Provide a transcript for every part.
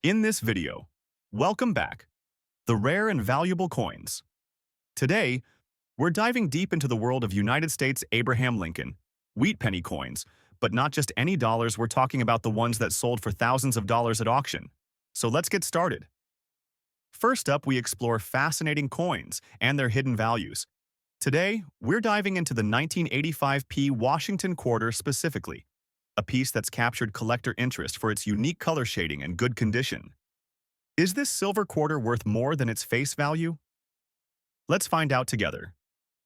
In this video, welcome back, the rare and valuable coins. Today, we're diving deep into the world of United States Abraham Lincoln, wheat penny coins, but not just any dollars, we're talking about the ones that sold for thousands of dollars at auction. So let's get started. First up, we explore fascinating coins and their hidden values. Today, we're diving into the 1985p Washington quarter specifically, a piece that's captured collector interest for its unique color shading and good condition. Is this silver quarter worth more than its face value? Let's find out together.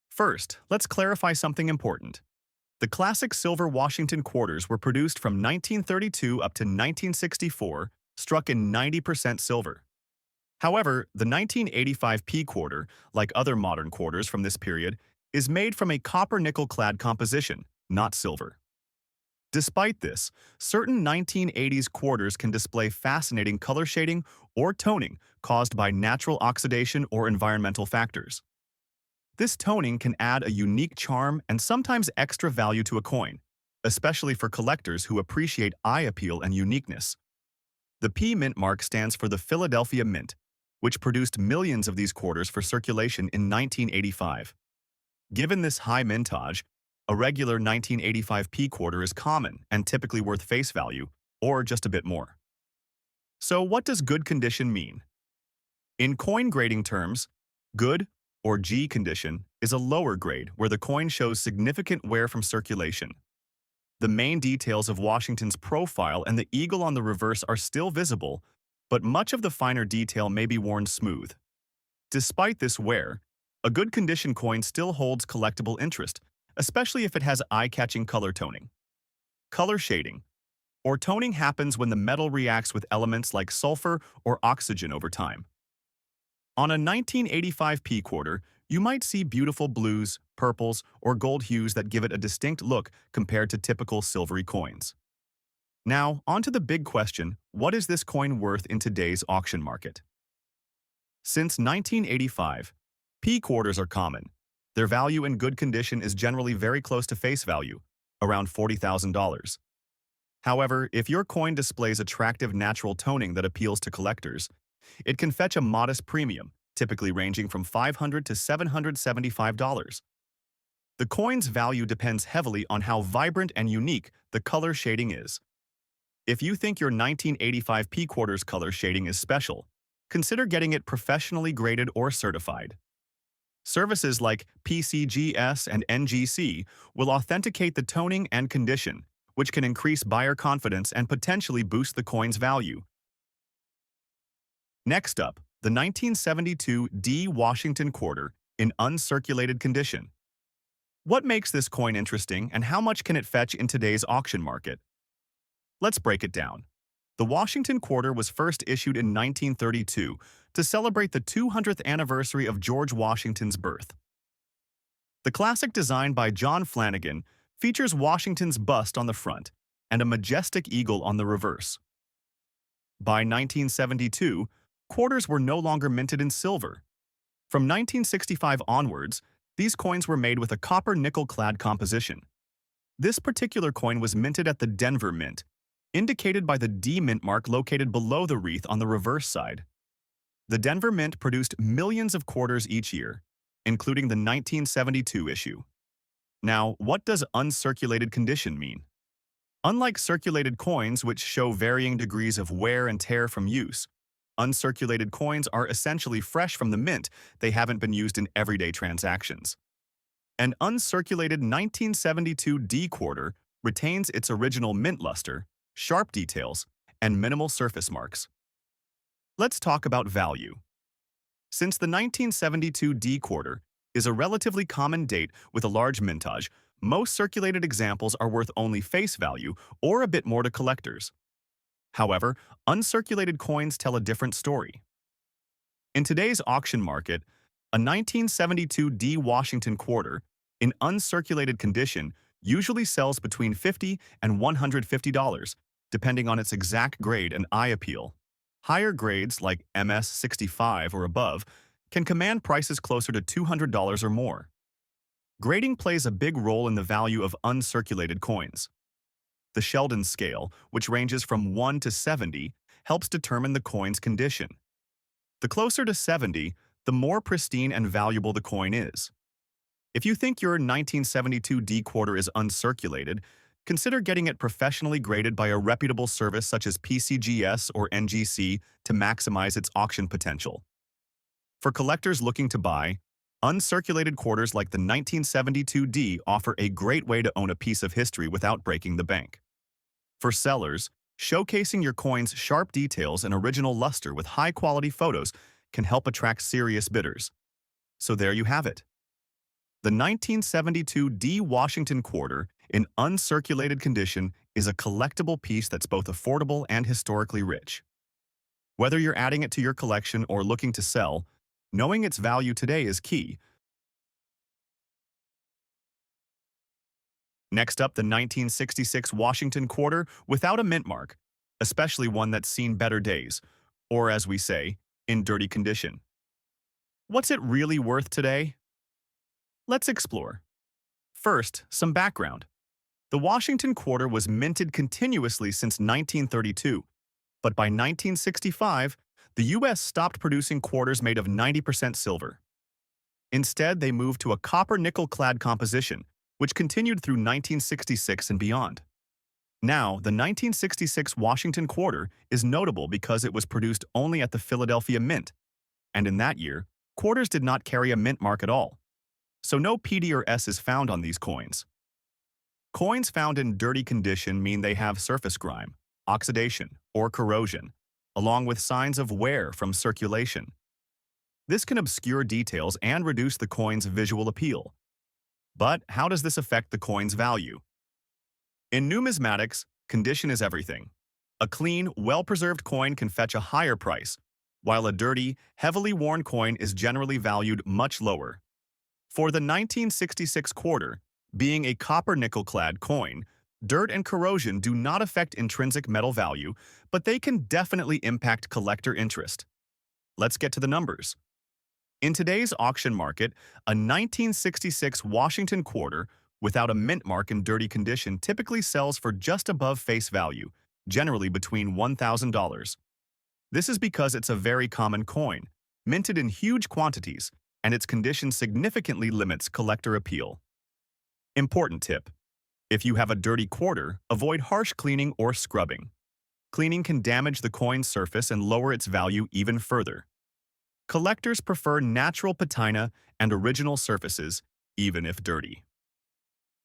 First, let's clarify something important. The classic silver Washington quarters were produced from 1932 up to 1964, struck in 90% silver. However, the 1985p quarter, like other modern quarters from this period, is made from a copper-nickel-clad composition, not silver. Despite this, certain 1980s quarters can display fascinating color shading or toning caused by natural oxidation or environmental factors. This toning can add a unique charm and sometimes extra value to a coin, especially for collectors who appreciate eye appeal and uniqueness. The P Mint mark stands for the Philadelphia Mint, which produced millions of these quarters for circulation in 1985. Given this high mintage, a regular 1985p quarter is common and typically worth face value, or just a bit more. So what does good condition mean? In coin grading terms, good, or G condition, is a lower grade where the coin shows significant wear from circulation. The main details of Washington's profile and the eagle on the reverse are still visible, but much of the finer detail may be worn smooth. Despite this wear, a good condition coin still holds collectible interest, especially if it has eye-catching color toning. Color shading, or toning, happens when the metal reacts with elements like sulfur or oxygen over time. On a 1985p quarter, you might see beautiful blues, purples, or gold hues that give it a distinct look compared to typical silvery coins. Now, on to the big question, what is this coin worth in today's auction market? Since 1985, P quarters are common. Their value in good condition is generally very close to face value, around $40,000. However, if your coin displays attractive natural toning that appeals to collectors, it can fetch a modest premium, typically ranging from $500 to $775. The coin's value depends heavily on how vibrant and unique the color shading is. If you think your 1985p quarters color shading is special, consider getting it professionally graded or certified. Services like PCGS and NGC will authenticate the toning and condition, which can increase buyer confidence and potentially boost the coin's value. Next up, the 1972 D Washington quarter in uncirculated condition. What makes this coin interesting and how much can it fetch in today's auction market? Let's break it down. The Washington quarter was first issued in 1932 to celebrate the 200th anniversary of George Washington's birth. The classic, design by John Flanagan, features Washington's bust on the front and a majestic eagle on the reverse. By 1972, quarters were no longer minted in silver. From 1965 onwards, these coins were made with a copper-nickel-clad composition. This particular coin was minted at the Denver Mint, indicated by the D Mint mark located below the wreath on the reverse side. The Denver Mint produced millions of quarters each year, including the 1972 issue. Now, what does uncirculated condition mean? Unlike circulated coins, which show varying degrees of wear and tear from use, uncirculated coins are essentially fresh from the mint. They haven't been used in everyday transactions. An uncirculated 1972 D quarter retains its original mint luster, sharp details, and minimal surface marks. Let's talk about value. Since the 1972 D quarter is a relatively common date with a large mintage, most circulated examples are worth only face value or a bit more to collectors. However, uncirculated coins tell a different story. In today's auction market, a 1972 D Washington quarter, in uncirculated condition, usually sells between $50 and $150, depending on its exact grade and eye appeal. Higher grades, like MS 65 or above, can command prices closer to $200 or more. Grading plays a big role in the value of uncirculated coins. The Sheldon scale, which ranges from 1 to 70, helps determine the coin's condition. The closer to 70, the more pristine and valuable the coin is. If you think your 1972 D quarter is uncirculated, consider getting it professionally graded by a reputable service such as PCGS or NGC to maximize its auction potential. For collectors looking to buy, uncirculated quarters like the 1972 D offer a great way to own a piece of history without breaking the bank. For sellers, showcasing your coin's sharp details and original luster with high-quality photos can help attract serious bidders. So there you have it. The 1972 D Washington quarter, in uncirculated condition, is a collectible piece that's both affordable and historically rich. Whether you're adding it to your collection or looking to sell, knowing its value today is key. Next up, the 1966 Washington quarter without a mint mark, especially one that's seen better days, or as we say, in dirty condition. What's it really worth today? Let's explore. First, some background. The Washington quarter was minted continuously since 1932, but by 1965, the U.S. stopped producing quarters made of 90% silver. Instead, they moved to a copper-nickel-clad composition, which continued through 1966 and beyond. Now, the 1966 Washington quarter is notable because it was produced only at the Philadelphia Mint, and in that year, quarters did not carry a mint mark at all, so no PD or S is found on these coins. Coins found in dirty condition mean they have surface grime, oxidation, or corrosion, along with signs of wear from circulation. This can obscure details and reduce the coin's visual appeal. But how does this affect the coin's value? In numismatics, condition is everything. A clean, well-preserved coin can fetch a higher price, while a dirty, heavily worn coin is generally valued much lower. For the 1966 quarter, being a copper-nickel-clad coin, dirt and corrosion do not affect intrinsic metal value, but they can definitely impact collector interest. Let's get to the numbers. In today's auction market, a 1966 Washington quarter without a mint mark in dirty condition typically sells for just above face value, generally between $1,000. This is because it's a very common coin, minted in huge quantities, and its condition significantly limits collector appeal. Important tip: if you have a dirty quarter, avoid harsh cleaning or scrubbing. Cleaning can damage the coin's surface and lower its value even further. Collectors prefer natural patina and original surfaces, even if dirty.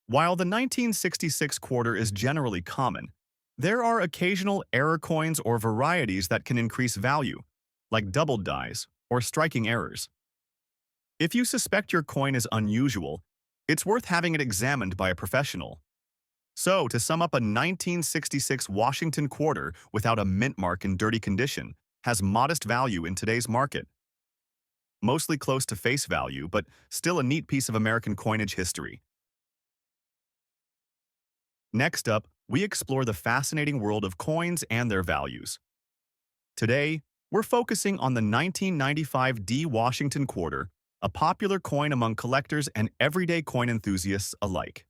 While the 1966 quarter is generally common, there are occasional error coins or varieties that can increase value, like doubled dies or striking errors. If you suspect your coin is unusual, it's worth having it examined by a professional. So, to sum up, a 1966 Washington quarter without a mint mark in dirty condition has modest value in today's market. Mostly close to face value, but still a neat piece of American coinage history. Next up, we explore the fascinating world of coins and their values. Today, we're focusing on the 1995 D Washington quarter, a popular coin among collectors and everyday coin enthusiasts alike.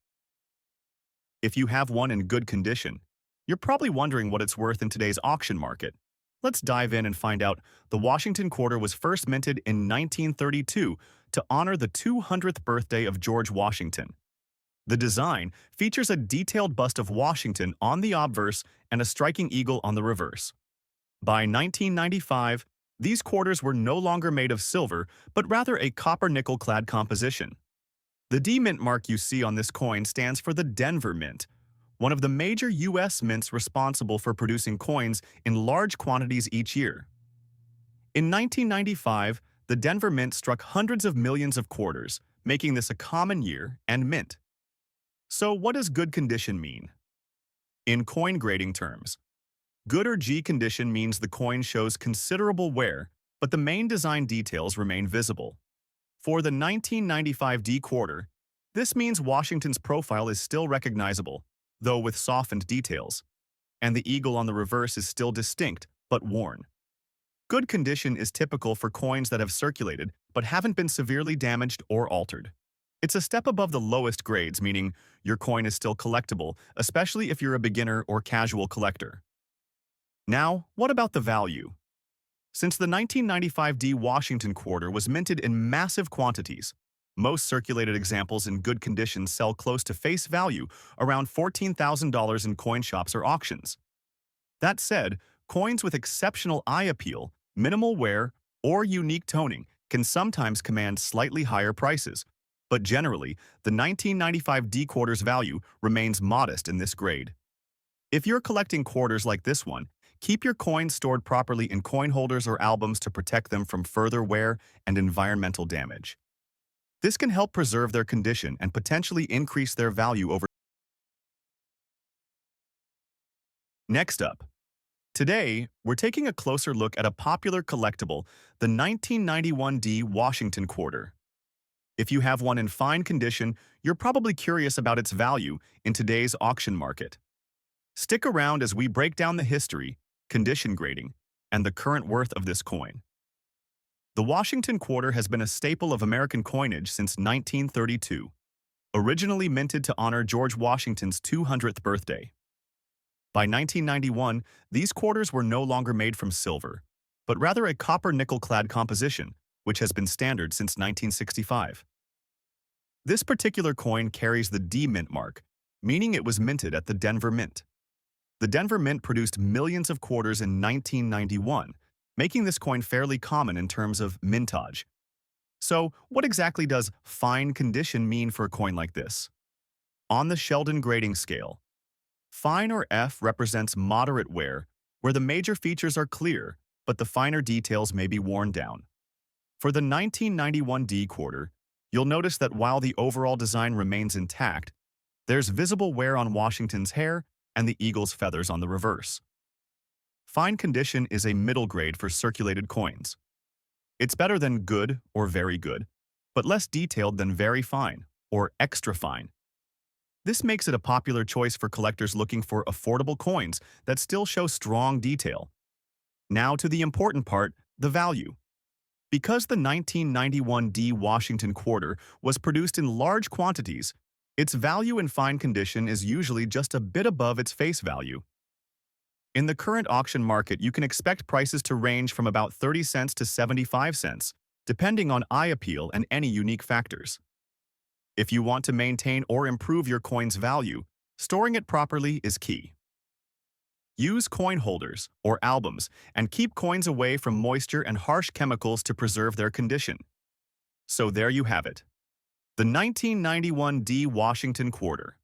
If you have one in good condition, you're probably wondering what it's worth in today's auction market. Let's dive in and find out. The Washington quarter was first minted in 1932 to honor the 200th birthday of George Washington. The design features a detailed bust of Washington on the obverse and a striking eagle on the reverse. By 1995, these quarters were no longer made of silver, but rather a copper-nickel-clad composition. The D mint mark you see on this coin stands for the Denver Mint, one of the major U.S. mints responsible for producing coins in large quantities each year. In 1995, the Denver Mint struck hundreds of millions of quarters, making this a common year and mint. So what does good condition mean? In coin grading terms, good or G condition means the coin shows considerable wear, but the main design details remain visible. For the 1995 D quarter, this means Washington's profile is still recognizable, though with softened details, and the eagle on the reverse is still distinct but worn. Good condition is typical for coins that have circulated but haven't been severely damaged or altered. It's a step above the lowest grades, meaning your coin is still collectible, especially if you're a beginner or casual collector. Now, what about the value? Since the 1995 D Washington quarter was minted in massive quantities, most circulated examples in good condition sell close to face value, around $14,000 in coin shops or auctions. That said, coins with exceptional eye appeal, minimal wear, or unique toning can sometimes command slightly higher prices, but generally, the 1995 D quarter's value remains modest in this grade. If you're collecting quarters like this one, keep your coins stored properly in coin holders or albums to protect them from further wear and environmental damage. This can help preserve their condition and potentially increase their value over. Next up, today, we're taking a closer look at a popular collectible, the 1991 D Washington quarter. If you have one in fine condition, you're probably curious about its value in today's auction market. Stick around as we break down the history, condition grading, and the current worth of this coin. The Washington quarter has been a staple of American coinage since 1932, originally minted to honor George Washington's 200th birthday. By 1991, these quarters were no longer made from silver, but rather a copper nickel-clad composition, which has been standard since 1965. This particular coin carries the D Mint mark, meaning it was minted at the Denver Mint. The Denver Mint produced millions of quarters in 1991, making this coin fairly common in terms of mintage. So, what exactly does fine condition mean for a coin like this? On the Sheldon grading scale, fine or F represents moderate wear, where the major features are clear, but the finer details may be worn down. For the 1991 D quarter, you'll notice that while the overall design remains intact, there's visible wear on Washington's hair and the eagle's feathers on the reverse. Fine condition is a middle grade for circulated coins. It's better than good or very good, but less detailed than very fine or extra fine. This makes it a popular choice for collectors looking for affordable coins that still show strong detail. Now to the important part, the value. Because the 1991 D Washington quarter was produced in large quantities, its value in fine condition is usually just a bit above its face value. In the current auction market, you can expect prices to range from about 30 cents to 75 cents, depending on eye appeal and any unique factors. If you want to maintain or improve your coin's value, storing it properly is key. Use coin holders or albums and keep coins away from moisture and harsh chemicals to preserve their condition. So there you have it. The 1991 D Washington quarter.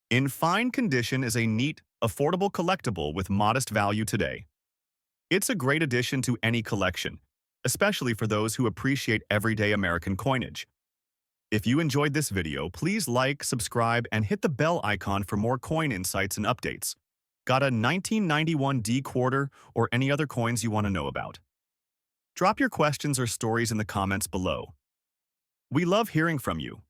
In fine condition is a neat, affordable collectible with modest value today. It's a great addition to any collection, especially for those who appreciate everyday American coinage. If you enjoyed this video, please like, subscribe, and hit the bell icon for more coin insights and updates. Got a 1991 D quarter or any other coins you want to know about? Drop your questions or stories in the comments below. We love hearing from you.